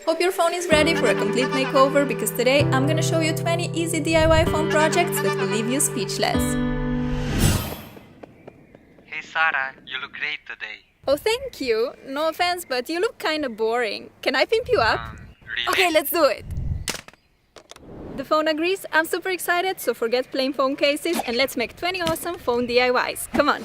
Hope your phone is ready for a complete makeover because today I'm gonna show you 20 easy DIY phone projects that will leave you speechless. Hey Sarah, you look great today. Oh, thank you. No offense, but you look kinda boring. Can I pimp you up? Really? Okay, let's do it. The phone agrees. I'm super excited, so forget plain phone cases and let's make 20 awesome phone DIYs. Come on.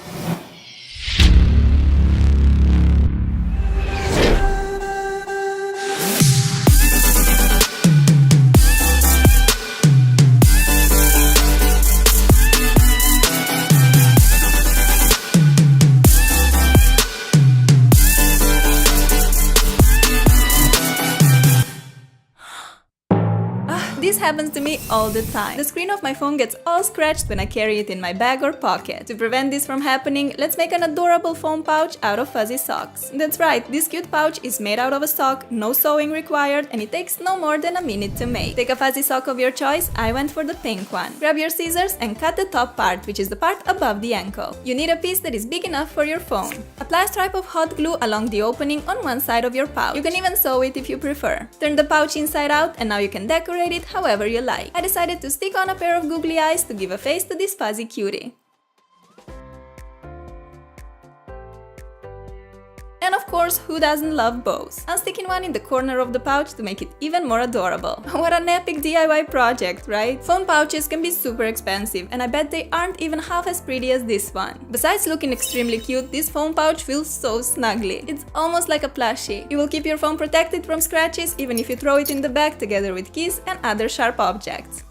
This happens to me all the time. The screen of my phone gets all scratched when I carry it in my bag or pocket. To prevent this from happening, let's make an adorable phone pouch out of fuzzy socks. That's right, this cute pouch is made out of a sock, no sewing required, and it takes no more than a minute to make. Take a fuzzy sock of your choice, I went for the pink one. Grab your scissors and cut the top part, which is the part above the ankle. You need a piece that is big enough for your phone. Apply a stripe of hot glue along the opening on one side of your pouch. You can even sew it if you prefer. Turn the pouch inside out and now you can decorate it however you like. I decided to stick on a pair of googly eyes to give a face to this fuzzy cutie. And of course, who doesn't love bows? I'm sticking one in the corner of the pouch to make it even more adorable. What an epic DIY project, right? Phone pouches can be super expensive, and I bet they aren't even half as pretty as this one. Besides looking extremely cute, this phone pouch feels so snuggly. It's almost like a plushie. You will keep your phone protected from scratches even if you throw it in the bag together with keys and other sharp objects.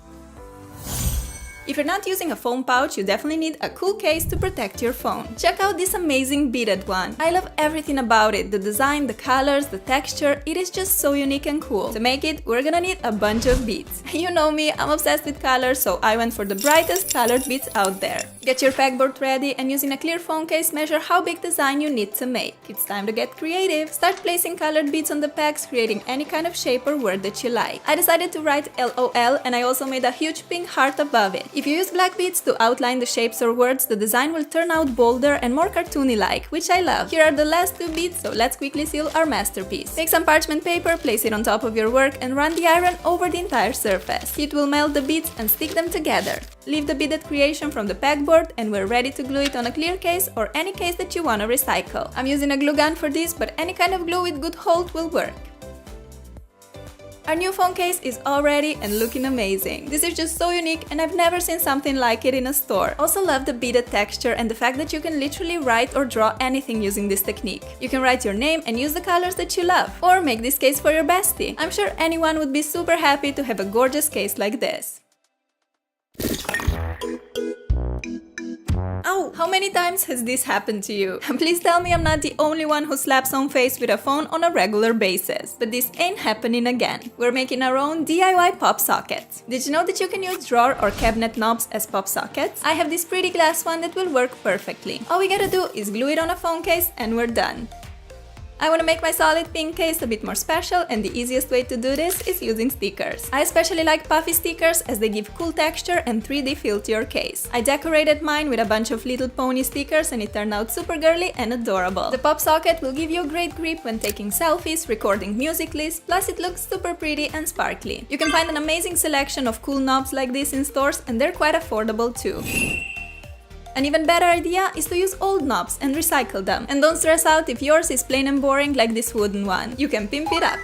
If you're not using a phone pouch, you definitely need a cool case to protect your phone. Check out this amazing beaded one. I love everything about it, the design, the colors, the texture, it is just so unique and cool. To make it, we're gonna need a bunch of beads. You know me, I'm obsessed with colors, so I went for the brightest colored beads out there. Get your pegboard ready and using a clear phone case, measure how big design you need to make. It's time to get creative. Start placing colored beads on the pegs, creating any kind of shape or word that you like. I decided to write LOL and I also made a huge pink heart above it. If you use black beads to outline the shapes or words, the design will turn out bolder and more cartoony-like, which I love. Here are the last two beads, so let's quickly seal our masterpiece. Take some parchment paper, place it on top of your work and run the iron over the entire surface. Heat will melt the beads and stick them together. Leave the beaded creation from the pegboard and we're ready to glue it on a clear case or any case that you want to recycle. I'm using a glue gun for this, but any kind of glue with good hold will work. Our new phone case is all ready and looking amazing. This is just so unique and I've never seen something like it in a store. Also love the beaded texture and the fact that you can literally write or draw anything using this technique. You can write your name and use the colors that you love. Or make this case for your bestie. I'm sure anyone would be super happy to have a gorgeous case like this. Ow! How many times has this happened to you? Please tell me I'm not the only one who slaps on face with a phone on a regular basis. But this ain't happening again. We're making our own DIY pop sockets. Did you know that you can use drawer or cabinet knobs as pop sockets? I have this pretty glass one that will work perfectly. All we gotta do is glue it on a phone case and we're done. I want to make my solid pink case a bit more special and the easiest way to do this is using stickers. I especially like puffy stickers as they give cool texture and 3D feel to your case. I decorated mine with a bunch of little pony stickers and it turned out super girly and adorable. The pop socket will give you a great grip when taking selfies, recording music lists, plus it looks super pretty and sparkly. You can find an amazing selection of cool knobs like this in stores and they're quite affordable too. An even better idea is to use old knobs and recycle them. And don't stress out if yours is plain and boring like this wooden one. You can pimp it up.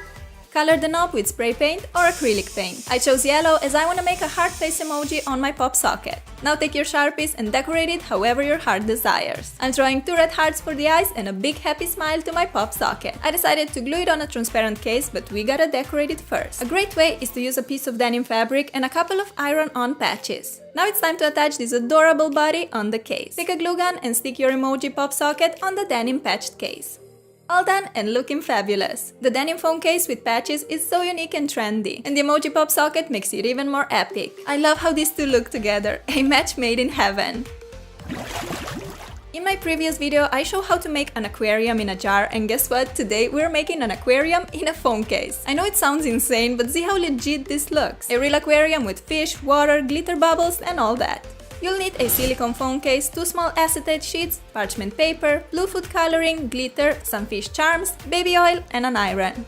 Color the knob with spray paint or acrylic paint. I chose yellow as I want to make a heart face emoji on my pop socket. Now take your Sharpies and decorate it however your heart desires. I'm drawing 2 red hearts for the eyes and a big happy smile to my pop socket. I decided to glue it on a transparent case, but we gotta decorate it first. A great way is to use a piece of denim fabric and a couple of iron-on patches. Now it's time to attach this adorable body on the case. Take a glue gun and stick your emoji pop socket on the denim patched case. All done and looking fabulous. The denim phone case with patches is so unique and trendy, and the emoji pop socket makes it even more epic. I love how these two look together, a match made in heaven. In my previous video, I showed how to make an aquarium in a jar, and guess what? Today we're making an aquarium in a phone case. I know it sounds insane, but see how legit this looks. A real aquarium with fish, water, glitter bubbles and all that. You'll need a silicone phone case, 2 small acetate sheets, parchment paper, blue food coloring, glitter, some fish charms, baby oil and an iron.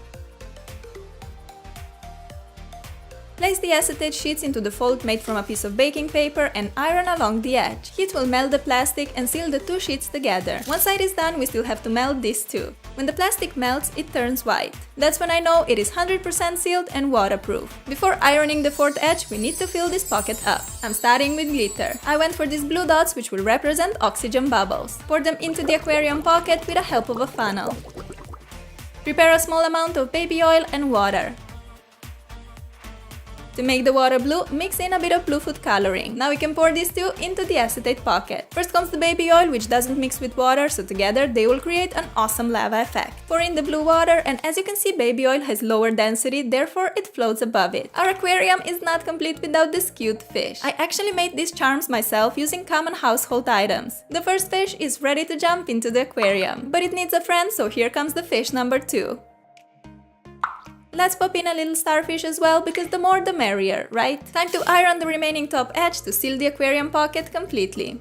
Place the acetate sheets into the fold made from a piece of baking paper and iron along the edge. Heat will melt the plastic and seal the two sheets together. One side is done, we still have to melt this too. When the plastic melts, it turns white. That's when I know it is 100% sealed and waterproof. Before ironing the fourth edge, we need to fill this pocket up. I'm starting with glitter. I went for these blue dots, which will represent oxygen bubbles. Pour them into the aquarium pocket with the help of a funnel. Prepare a small amount of baby oil and water. To make the water blue, mix in a bit of blue food coloring. Now we can pour these two into the acetate pocket. First comes the baby oil, which doesn't mix with water, so together they will create an awesome lava effect. Pour in the blue water, and as you can see, baby oil has lower density, therefore it floats above it. Our aquarium is not complete without this cute fish. I actually made these charms myself using common household items. The first fish is ready to jump into the aquarium, but it needs a friend, so here comes the fish number 2. Let's pop in a little starfish as well, because the more the merrier, right? Time to iron the remaining top edge to seal the aquarium pocket completely.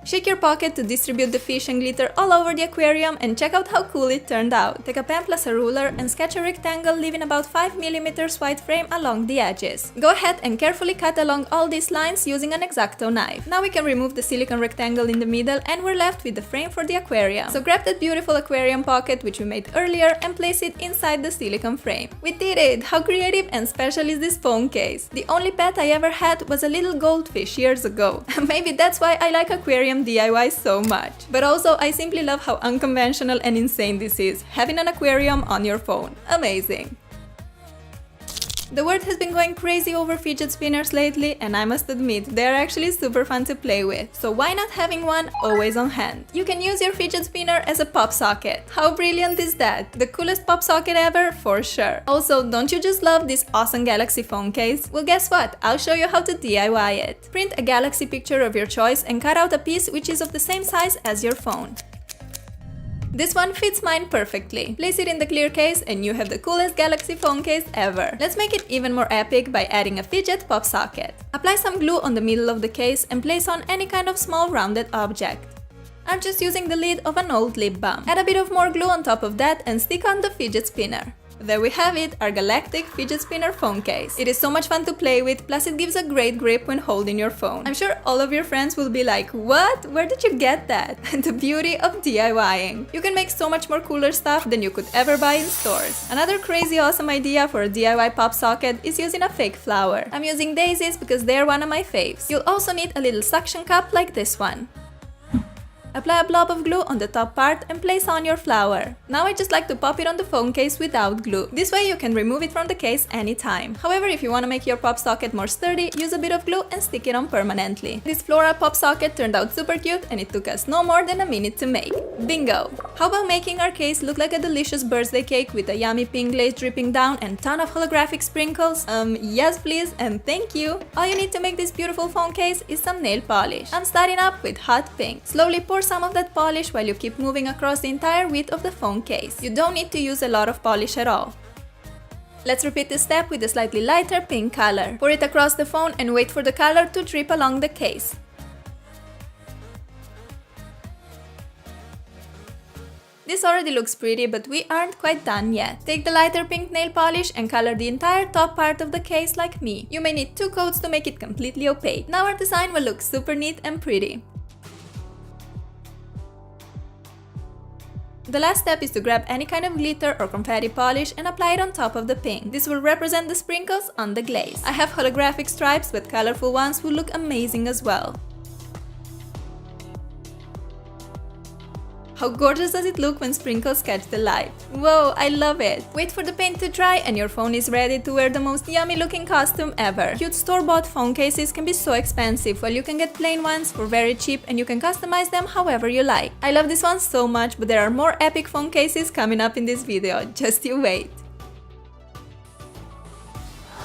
Shake your pocket to distribute the fish and glitter all over the aquarium and check out how cool it turned out. Take a pen plus a ruler and sketch a rectangle leaving about 5 mm wide frame along the edges. Go ahead and carefully cut along all these lines using an X-Acto knife. Now we can remove the silicone rectangle in the middle and we're left with the frame for the aquarium. So grab that beautiful aquarium pocket which we made earlier and place it inside the silicone frame. We did it! How creative and special is this phone case? The only pet I ever had was a little goldfish years ago. Maybe that's why I like aquarium DIY so much. But also, I simply love how unconventional and insane this is, having an aquarium on your phone. Amazing! The world has been going crazy over fidget spinners lately, and I must admit, they're actually super fun to play with. So why not having one always on hand? You can use your fidget spinner as a pop socket. How brilliant is that? The coolest pop socket ever, for sure. Also, don't you just love this awesome Galaxy phone case? Well, guess what? I'll show you how to DIY it. Print a Galaxy picture of your choice and cut out a piece which is of the same size as your phone. This one fits mine perfectly. Place it in the clear case and you have the coolest Galaxy phone case ever. Let's make it even more epic by adding a fidget pop socket. Apply some glue on the middle of the case and place on any kind of small rounded object. I'm just using the lid of an old lip balm. Add a bit of more glue on top of that and stick on the fidget spinner. There we have it, our galactic fidget spinner phone case. It is so much fun to play with, plus it gives a great grip when holding your phone. I'm sure all of your friends will be like, what? Where did you get that? The beauty of DIYing. You can make so much more cooler stuff than you could ever buy in stores. Another crazy awesome idea for a DIY pop socket is using a fake flower. I'm using daisies because they're one of my faves. You'll also need a little suction cup like this one. Apply a blob of glue on the top part and place on your flower. Now I just like to pop it on the phone case without glue. This way you can remove it from the case anytime. However, if you want to make your pop socket more sturdy, use a bit of glue and stick it on permanently. This floral pop socket turned out super cute and it took us no more than a minute to make. Bingo! How about making our case look like a delicious birthday cake with a yummy pink glaze dripping down and ton of holographic sprinkles? Yes please and thank you! All you need to make this beautiful phone case is some nail polish. I'm starting up with hot pink. Slowly pour some of that polish while you keep moving across the entire width of the phone case. You don't need to use a lot of polish at all. Let's repeat this step with a slightly lighter pink color. Pour it across the phone and wait for the color to drip along the case. This already looks pretty, but we aren't quite done yet. Take the lighter pink nail polish and color the entire top part of the case like me. You may need 2 coats to make it completely opaque. Now our design will look super neat and pretty. The last step is to grab any kind of glitter or confetti polish and apply it on top of the pink. This will represent the sprinkles on the glaze. I have holographic stripes, but colorful ones will look amazing as well. How gorgeous does it look when sprinkles catch the light? Whoa, I love it! Wait for the paint to dry and your phone is ready to wear the most yummy looking costume ever. Cute store-bought phone cases can be so expensive, while you can get plain ones for very cheap and you can customize them however you like. I love this one so much, but there are more epic phone cases coming up in this video, just you wait!